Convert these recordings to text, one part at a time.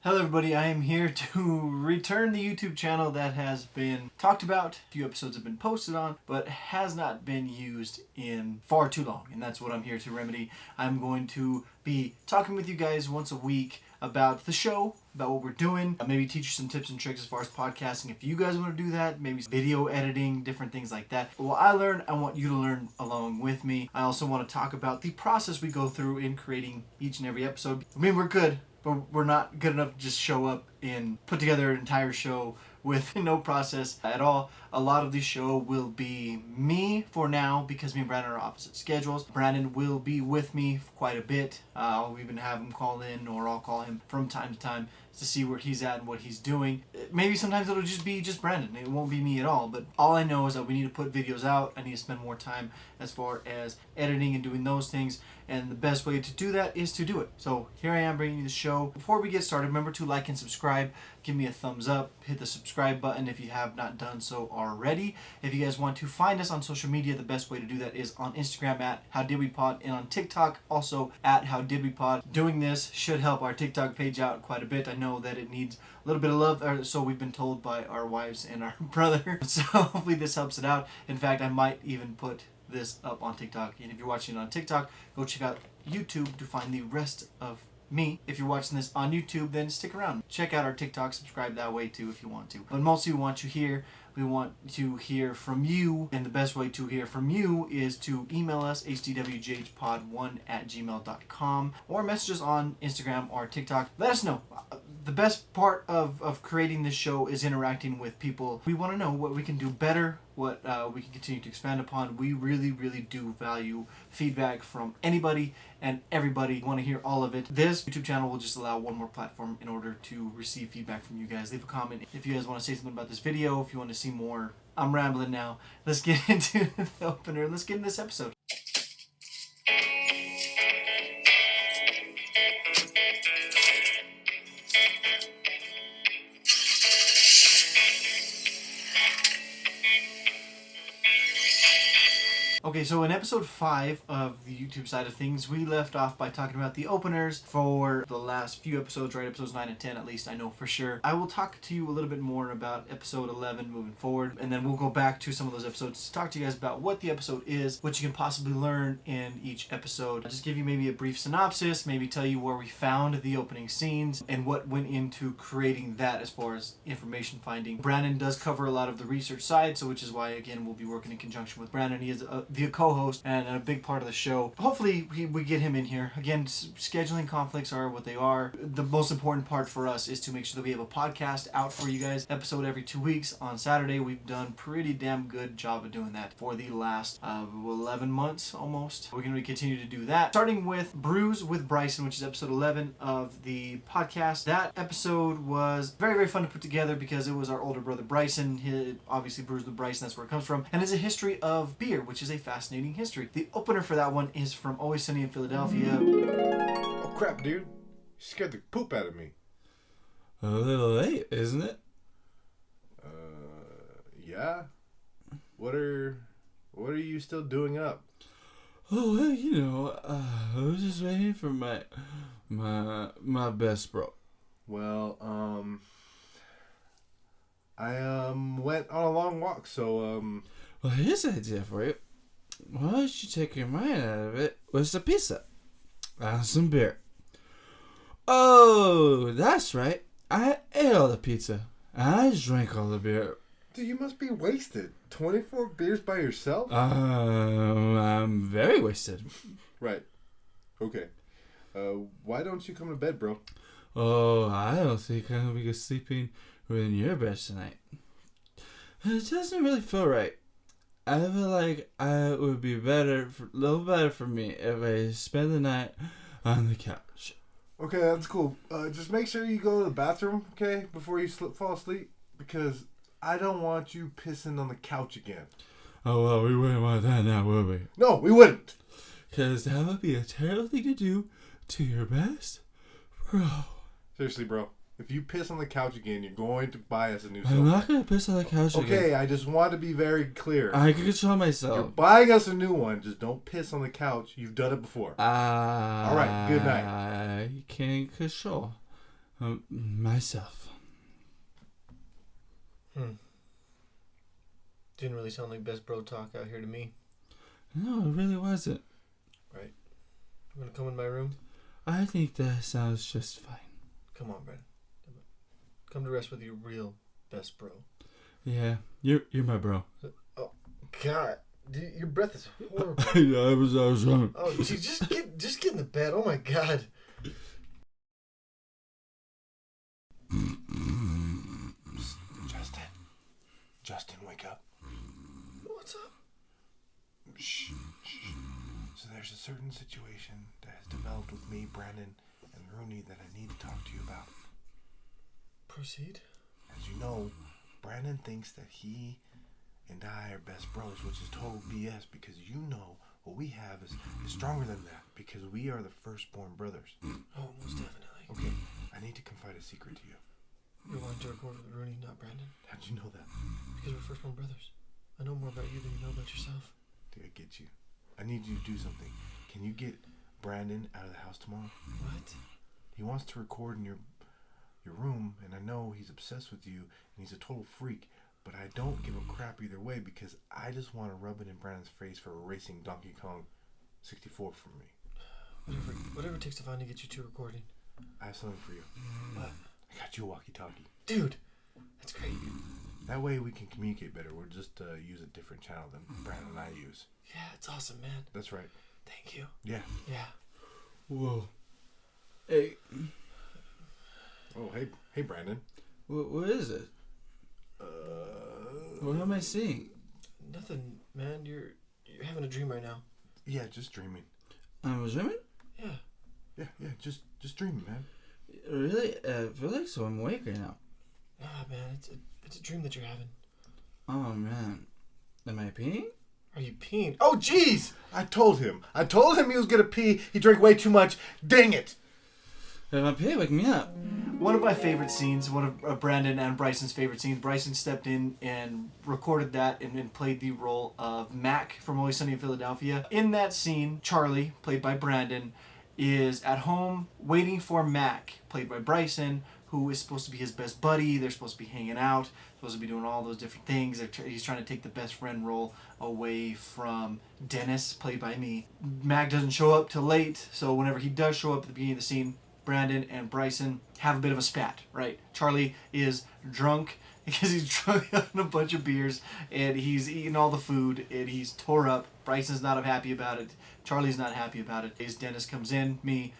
Hello everybody, I am here to return the YouTube channel that has been talked about, a few episodes have been posted on, but has not been used in far too long, and that's what I'm here to remedy. I'm going to be talking with you guys once a week about the show, about what we're doing, maybe teach you some tips and tricks as far as podcasting if you guys want to do that, maybe video editing, different things like that. But what I learned, I want you to learn along with me. I also want to talk about the process we go through in creating each and every episode. I mean, we're good, but we're not good enough to just show up and put together an entire show with no process at all. A lot of the show will be me for now because me and Branden are opposite schedules. Branden will be with me quite a bit. I'll even have him call in, or I'll call him from time to time to see where he's at and what he's doing. Maybe sometimes it'll just be Branden. It won't be me at all. But all I know is that we need to put videos out. I need to spend more time as far as editing and doing those things. And the best way to do that is to do it. So here I am bringing you the show. Before we get started, remember to like and subscribe. Give me a thumbs up. Hit the subscribe button if you have not done so already. If you guys want to find us on social media, the best way to do that is on Instagram at HowDidWePod and on TikTok also at HowDidWePod. Doing this should help our TikTok page out quite a bit. I know that it needs a little bit of love, or so we've been told by our wives and our brother. So hopefully this helps it out. In fact, I might even put this up on TikTok. And if you're watching it on TikTok, go check out YouTube to find the rest of me. If you're watching this on YouTube, then stick around. Check out our TikTok, subscribe that way too if you want to. But mostly we want to hear from you, and the best way to hear from you is to email us hdwjhpod1@gmail.com or message us on Instagram or TikTok. Let us know. The best part of creating this show is interacting with people. We want to know what we can do better, what we can continue to expand upon. We really, really do value feedback from anybody and everybody. We want to hear all of it. This YouTube channel will just allow one more platform in order to receive feedback from you guys. Leave a comment if you guys want to say something about this video, if you want to see more. I'm rambling now. Let's get into the opener. Let's get into this episode. Okay, so in episode 5 of the YouTube side of things, we left off by talking about the openers for the last few episodes, right? Episodes 9 and 10 at least, I know for sure. I will talk to you a little bit more about episode 11 moving forward, and then we'll go back to some of those episodes to talk to you guys about what the episode is, what you can possibly learn in each episode. I'll just give you maybe a brief synopsis, maybe tell you where we found the opening scenes and what went into creating that as far as information finding. Branden does cover a lot of the research side, so which is why, again, we'll be working in conjunction with Branden. He is the co-host and a big part of the show. Hopefully we get him in here. Again, scheduling conflicts are what they are. The most important part for us is to make sure that we have a podcast out for you guys, episode every 2 weeks on Saturday. We've done pretty damn good job of doing that for the last 11 months almost. We're going to continue to do that, starting with Brews with Bryson, which is episode 11 of the podcast. That episode was very, very fun to put together because it was our older brother Bryson. He obviously Brews with Bryson, that's where it comes from, and it's a history of beer, which is a fascinating history. The opener for that one is from Always Sunny in Philadelphia. Oh crap, dude. You scared the poop out of me. A little late, isn't it? Yeah. What are you still doing up? Oh, well, I was just waiting for my best bro. Well, I went on a long walk, so Well, here's an idea for you. Why don't you take your mind out of it with some pizza and some beer? Oh, that's right. I ate all the pizza and I drank all the beer. dude, you must be wasted. 24 beers by yourself? I'm very wasted. Right. Okay. Why don't you come to bed, bro? Oh, I don't think I'm gonna be sleeping in your bed tonight. It doesn't really feel right. I feel like it would be a little better for me if I spend the night on the couch. Okay, that's cool. Just make sure you go to the bathroom, okay, before you fall asleep, because I don't want you pissing on the couch again. Oh, well, we wouldn't want that now, would we? No, we wouldn't. Because that would be a terrible thing to do to your best bro. Seriously, bro. If you piss on the couch again, you're going to buy us a new sofa. I'm not going to piss on the couch again. Okay, I just want to be very clear. I can control myself. You're buying us a new one. Just don't piss on the couch. You've done it before. All right, good night. I can't control Myself. Didn't really sound like best bro talk out here to me. No, it really wasn't. Right. You want to come in my room? I think that sounds just fine. Come on, Branden. Come to rest with your real best bro. Yeah, you're my bro. Oh, God. Dude, your breath is horrible. Yeah, I was wrong. Oh, geez, just get in the bed. Oh, my God. Justin, wake up. What's up? Shh. So there's a certain situation that has developed with me, Branden, and Rooney that I need to talk to you about. Proceed. As you know, Branden thinks that he and I are best bros, which is total BS because you know what we have is stronger than that because we are the firstborn brothers. Oh, most definitely. Okay, I need to confide a secret to you. You're wanting to record with Rooney, not Branden? How'd you know that? Because we're firstborn brothers. I know more about you than you know about yourself. Dude, I get you. I need you to do something. Can you get Branden out of the house tomorrow? What? He wants to record in your room, and I know he's obsessed with you, and he's a total freak, but I don't give a crap either way because I just want to rub it in Branden's face for erasing Donkey Kong 64 from me. Whatever it takes to finally get you two recording. I have something for you. What? I got you a walkie-talkie. Dude, that's great. That way we can communicate better. We'll just use a different channel than Branden and I use. Yeah, it's awesome, man. That's right. Thank you. Yeah. Yeah. Whoa. Hey, Oh, hey, Branden. what is it? What am I seeing? Nothing, man. You're having a dream right now. Yeah, just dreaming. I was dreaming? Yeah. Yeah, just dreaming, man. Really? I feel like so I'm awake right now. Nah, man. It's a dream that you're having. Oh, man. Am I peeing? Are you peeing? Oh, jeez! I told him he was gonna pee. He drank way too much. Dang it! If I pee, wake me up. One of my favorite scenes, one of Branden and Bryson's favorite scenes, Bryson stepped in and recorded that and played the role of Mac from Always Sunny in Philadelphia. In that scene, Charlie, played by Branden, is at home waiting for Mac, played by Bryson, who is supposed to be his best buddy. They're supposed to be hanging out, supposed to be doing all those different things. He's trying to take the best friend role away from Dennis, played by me. Mac doesn't show up till late, so whenever he does show up at the beginning of the scene, Branden and Bryson have a bit of a spat, right? Charlie is drunk because he's drunk on a bunch of beers and he's eaten all the food and he's tore up. Bryson's not happy about it. Charlie's not happy about it. Dennis comes in,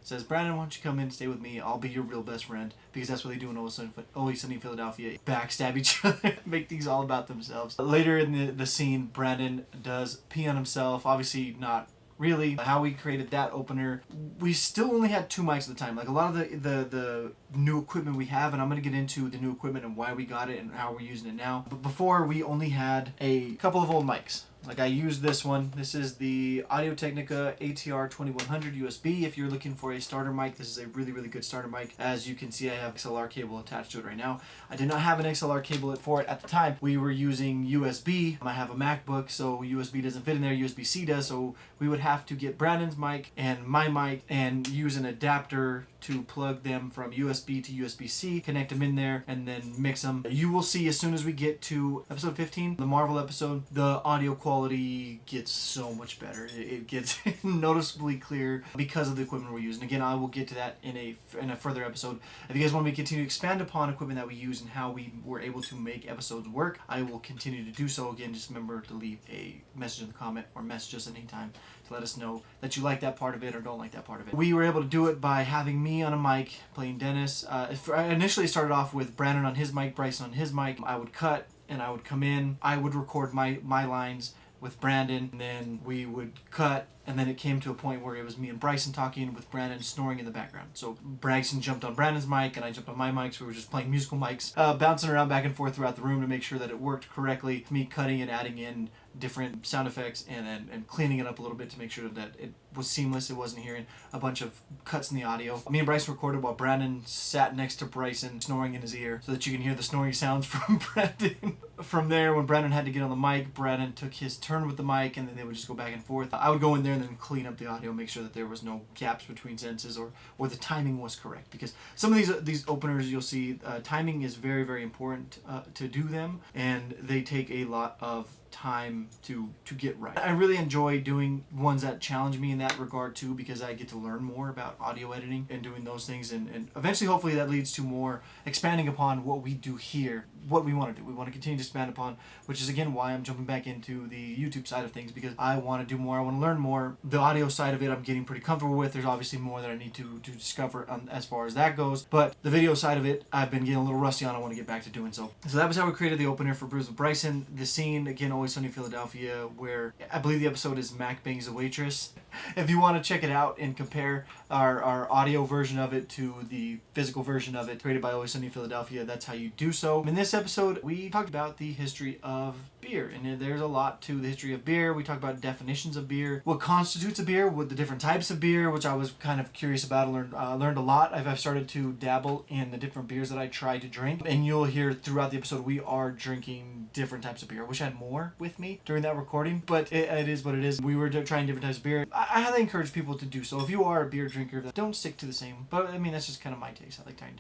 says, Branden, why don't you come in, stay with me? I'll be your real best friend. Because that's what they do in Always Sunny in Philadelphia. Backstab each other, make things all about themselves. Later in the scene, Branden does pee on himself. Obviously not really. How we created that opener, we still only had 2 mics at the time. Like a lot of the new equipment we have, and I'm going to get into the new equipment and why we got it and how we're using it now. But before, we only had a couple of old mics. Like I used this one. This is the Audio-Technica ATR 2100 USB. If you're looking for a starter mic, this is a really, really good starter mic. As you can see, I have XLR cable attached to it right now. I did not have an XLR cable for it at the time. We were using USB. I have a MacBook, so USB doesn't fit in there. USB-C does, so we would have to get Branden's mic and my mic and use an adapter to plug them from USB to USB-C, connect them in there, and then mix them. You will see as soon as we get to episode 15, the Marvel episode, the audio quality gets so much better. It gets noticeably clearer because of the equipment we're using. Again, I will get to that in a further episode. If you guys want me to continue to expand upon equipment that we use and how we were able to make episodes work, I will continue to do so. Again, just remember to leave a message in the comment or message us at any time to let us know that you like that part of it or don't like that part of it. We were able to do it by having me on a mic playing Dennis. I initially started off with Branden on his mic, Bryson on his mic. I would cut and I would come in. I would record my lines with Branden, and then we would cut, and then it came to a point where it was me and Bryson talking with Branden snoring in the background. So Bryson jumped on Branden's mic, and I jumped on my mic, so we were just playing musical mics, bouncing around back and forth throughout the room to make sure that it worked correctly, me cutting and adding in different sound effects and cleaning it up a little bit to make sure that it was seamless. It wasn't hearing a bunch of cuts in the audio. Me and Bryson recorded while Branden sat next to Bryson snoring in his ear so that you can hear the snoring sounds from Branden. From there, when Branden had to get on the mic, Branden took his turn with the mic and then they would just go back and forth. I would go in there and then clean up the audio, make sure that there was no gaps between sentences or the timing was correct. Because some of these openers you'll see, timing is very, very important to do them, and they take a lot of time to get right. I really enjoy doing ones that challenge me in that regard too, because I get to learn more about audio editing and doing those things, and eventually hopefully that leads to more expanding upon what we do here, what we want to do. We want to continue to expand upon, which is again why I'm jumping back into the YouTube side of things, because I want to do more, I want to learn more. The audio side of it I'm getting pretty comfortable with. There's obviously more that I need to discover as far as that goes, but the video side of it I've been getting a little rusty on. I want to get back to doing so. So that was how we created the opener for Brews with Bryson. The scene, again, Always Sunny in Philadelphia, where I believe the episode is Mac Bangs the Waitress. If you want to check it out and compare our audio version of it to the physical version of it created by Always Sunny in Philadelphia, that's how you do so. In this episode, we talked about the history of beer, and there's a lot to the history of beer. We talked about definitions of beer, what constitutes a beer, what the different types of beer, which I was kind of curious about and learned a lot. I've started to dabble in the different beers that I try to drink, and you'll hear throughout the episode we are drinking different types of beer. I wish I had more with me during that recording, but it is what it is. We were trying different types of beer. I highly encourage people to do so. If you are a beer drinker, don't stick to the same, but I mean that's just kind of my taste. I like trying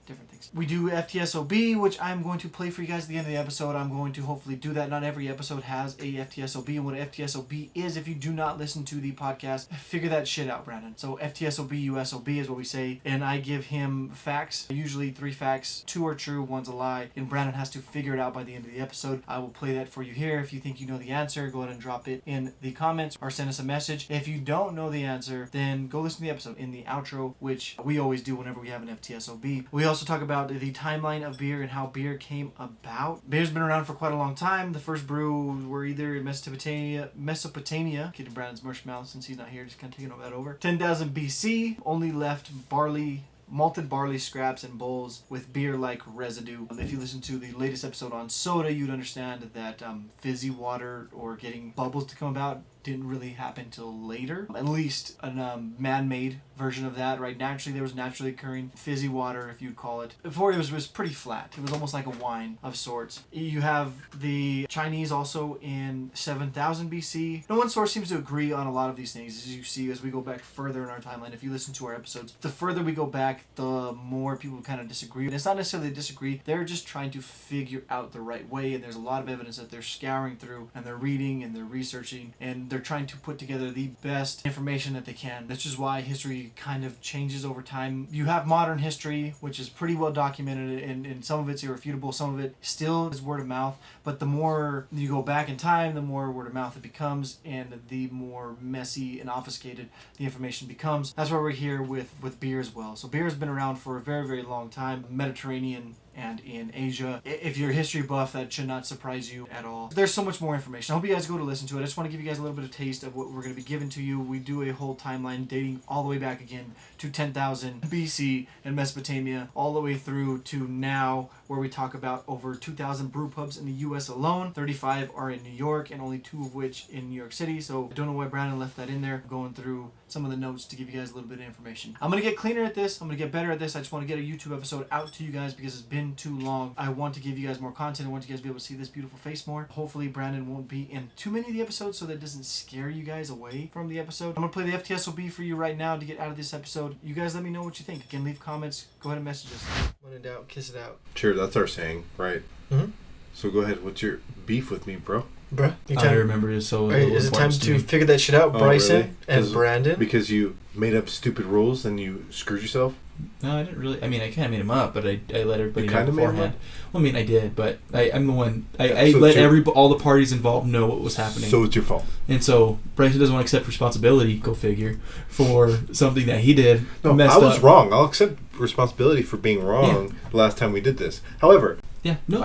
different things. We do FTSOB, which I'm going to play for you guys at the end of the episode. I'm going to hopefully do that. Not every episode has a FTSOB, and what FTSOB is, if you do not listen to the podcast, figure that shit out, Brandon. So FTSOB, USOB is what we say, and I give him facts, usually 3 facts, 2 are true, 1's a lie, and Brandon has to figure it out by the end of the episode. I will play that for you here. If you think you know the answer, go ahead and drop it in the comments or send us a message. If you don't know the answer, then go listen to the episode in the outro, which we always do whenever we have an FTSOB. We also talk about the timeline of beer and how beer came about. Beer's been around for quite a long time. The first brews were either in Mesopotamia, kidding Brandon's marshmallow since he's not here, just kind of taking that over. 10,000 BC, only left malted barley scraps and bowls with beer-like residue. If you listen to the latest episode on soda, you'd understand that fizzy water or getting bubbles to come about didn't really happen till later. At least a man-made version of that, right? Naturally, there was naturally occurring fizzy water, if you'd call it. Before, it was pretty flat. It was almost like a wine of sorts. You have the Chinese also in 7,000 BC. No one source seems to agree on a lot of these things, as you see as we go back further in our timeline. If you listen to our episodes, the further we go back, the more people kind of disagree. And it's not necessarily disagree, they're just trying to figure out the right way, and there's a lot of evidence that they're scouring through, and they're reading, and they're researching, and they're trying to put together the best information that they can. This is why history kind of changes over time. You have modern history, which is pretty well documented, and some of it's irrefutable, some of it still is word of mouth, but the more you go back in time, the more word of mouth it becomes, and the more messy and obfuscated the information becomes. That's why we're here with beer as well. So beer has been around for a very, very long time. Mediterranean and in Asia. If you're a history buff, that should not surprise you at all. There's so much more information. I hope you guys go to listen to it. I just want to give you guys a little bit of taste of what we're going to be giving to you. We do a whole timeline dating all the way back again to 10,000 BC in Mesopotamia, all the way through to now, where we talk about over 2,000 brew pubs in the U.S. alone. 35 are in New York, and only 2 of which in New York City. So I don't know why Brandon left that in there. I'm going through some of the notes to give you guys a little bit of information. I'm going to get cleaner at this. I'm going to get better at this. I just want to get a YouTube episode out to you guys because it's been too long. I want to give you guys more content. I want you guys to be able to see this beautiful face more. Hopefully Brandon won't be in too many of the episodes so that it doesn't scare you guys away from the episode. I'm going to play the FTSOB for you right now to get out of this episode. You guys let me know what you think. Again, leave comments. Go ahead and message us. When in doubt, kiss it out. Sure, that's our saying, right? Mm-hmm. So go ahead. What's your beef with me, bro? Bruh, I remember it so. Right, is it time to figure that shit out, Bryson really? and Brandon? Because you made up stupid rules and you screwed yourself? No, I didn't really. I mean, I kind of made them up, but I let everybody You know kinda made 'em beforehand. up? Well, I mean, I did, but I'm the one. I So let all the parties involved know what was happening. So it's your fault. And so Bryson doesn't want to accept responsibility, go figure, for something that he did. No, messed I was up. wrong. I'll accept responsibility for being wrong the last time we did this. However, Yeah, no,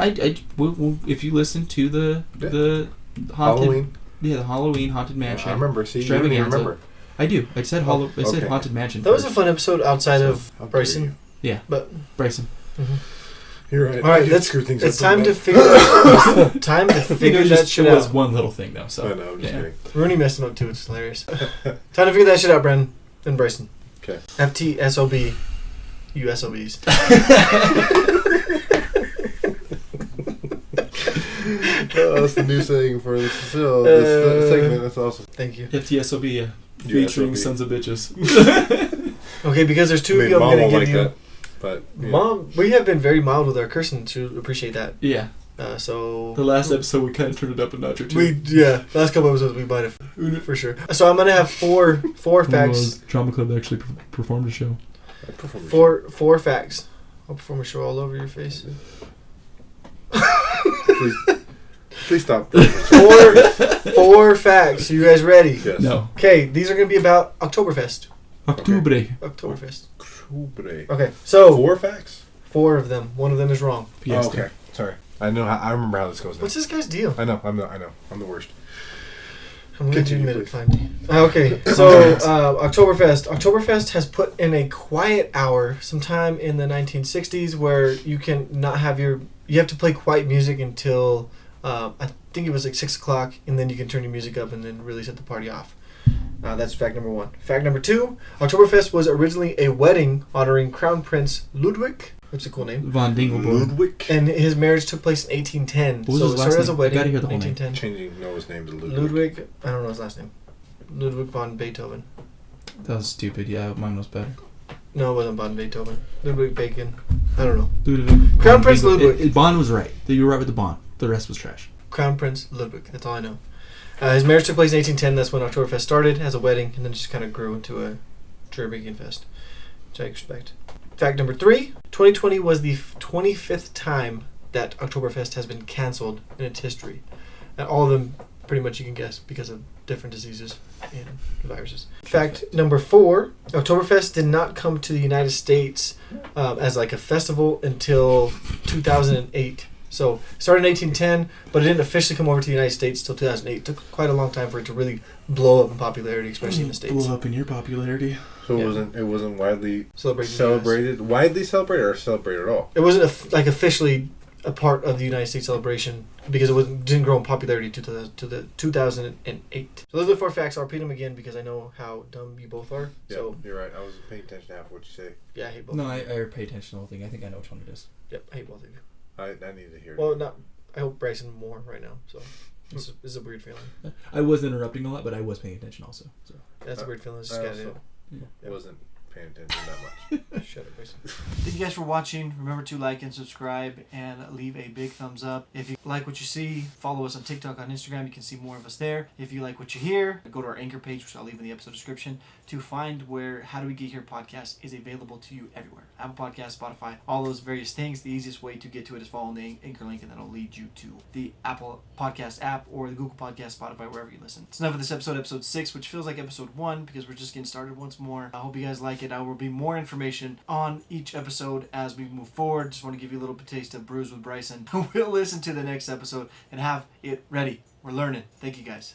well, if you listen to the haunted, Halloween. Yeah, the Halloween Haunted Mansion. I remember. See, you don't even Extravaganza. remember. I do. I said I said okay. Haunted Mansion. That was a first. fun episode outside So, of how dare Bryson. you. Yeah, But Bryson. You're right. all right, I did let's screw things it's up time to pretty figure time to figure that shit It was out. one little thing though. So bad. I know. I'm just kidding. Rooney messed him up too. It's hilarious. Time to figure that shit out, Brandon and Bryson. Okay. FTSOB, USOBs. Oh, that's new saying for this show. This segment. That's awesome. Thank you. FTSOB, featuring sons of bitches. Okay, because there's two of you, I'm Mom gonna won't give like you. that, but yeah. Mom, we have been very mild with our cursing. She'll appreciate that. Yeah. So The last episode, we kind of turned it up a notch or two. last couple episodes we might have for sure. So I'm gonna have four facts. Drama Club actually performed a show. Four facts. I'll perform a show all over your face. Please stop. Four facts. You guys ready? Yes. No. Okay, these are gonna be about Oktoberfest. Octubre. Oktoberfest. Octubre. Okay, so 4 facts. 4 of them. One of them is wrong. Oh, okay. Sorry. I remember how this goes now. What's this guy's deal? I know. I'm the worst. I'm going to Continue, admit it please. finally. Okay, so Oktoberfest. Oktoberfest has put in a quiet hour sometime in the 1960s where you can not have you have to play quiet music until I think it was like 6 o'clock, and then you can turn your music up and then really set the party off. That's fact number 1. Fact number 2, Oktoberfest was originally a wedding honoring Crown Prince Ludwig. That's a cool name. Von Dingelborn. Ludwig. And his marriage took place in 1810. What was so his it last started as a name? wedding. I gotta hear the whole name. 1810. Changing Noah's name to Ludwig. Ludwig, I don't know his last name. Ludwig von Beethoven. That was stupid. Yeah, mine was better. No, it wasn't von Beethoven. Ludwig Bacon. I don't know. Ludwig. Crown Prince Ludwig. Bond was right. You were right with the Bond. The rest was trash. Crown Prince Ludwig. That's all I know. His marriage took place in 1810. That's when Oktoberfest started as a wedding, and then just kind of grew into a German fest, which I expect. Fact number 3, 2020 was the 25th time that Oktoberfest has been canceled in its history. And all of them, pretty much you can guess, because of different diseases and viruses. Fact number 4, Oktoberfest did not come to the United States as like a festival until 2008. So it started in 1810, but it didn't officially come over to the United States until 2008. It took quite a long time for it to really blow up in popularity, especially in the States. Blow up in your popularity. So Yeah. it wasn't widely Celebrated. widely celebrated, or celebrated at all? It wasn't like officially a part of the United States celebration because it didn't grow in popularity to the 2008. So those are the 4 facts. I'll repeat them again because I know how dumb you both are. Yeah, So you're right. I was paying attention to half what you say. yeah, I hate both. No, of you. I pay attention to the whole thing. I think I know which one it is. Yep, I hate both of you. I need to hear. Well, not. I hope Bryson more right now. So this is a weird feeling. I was interrupting a lot, but I was paying attention also. So. That's a weird feeling. It's just I gotta also do. wasn't paying attention that much. Shut up, Bryson. Thank you guys for watching. Remember to like and subscribe and leave a big thumbs up. If you like what you see, follow us on TikTok, on Instagram. You can see more of us there. If you like what you hear, go to our Anchor page, which I'll leave in the episode description, to find where How Do We Get Here podcast is available to you everywhere. Apple Podcasts, Spotify, all those various things. The easiest way to get to it is following the Anchor link, and that'll lead you to the Apple Podcast app or the Google Podcast, Spotify, wherever you listen. It's enough of this episode 6, which feels like episode 1 because we're just getting started once more. I hope you guys like it. I will be more information on each episode as we move forward. Just want to give you a little taste of Brews with Bryson. We'll listen to the next episode and have it ready. We're learning. Thank you guys.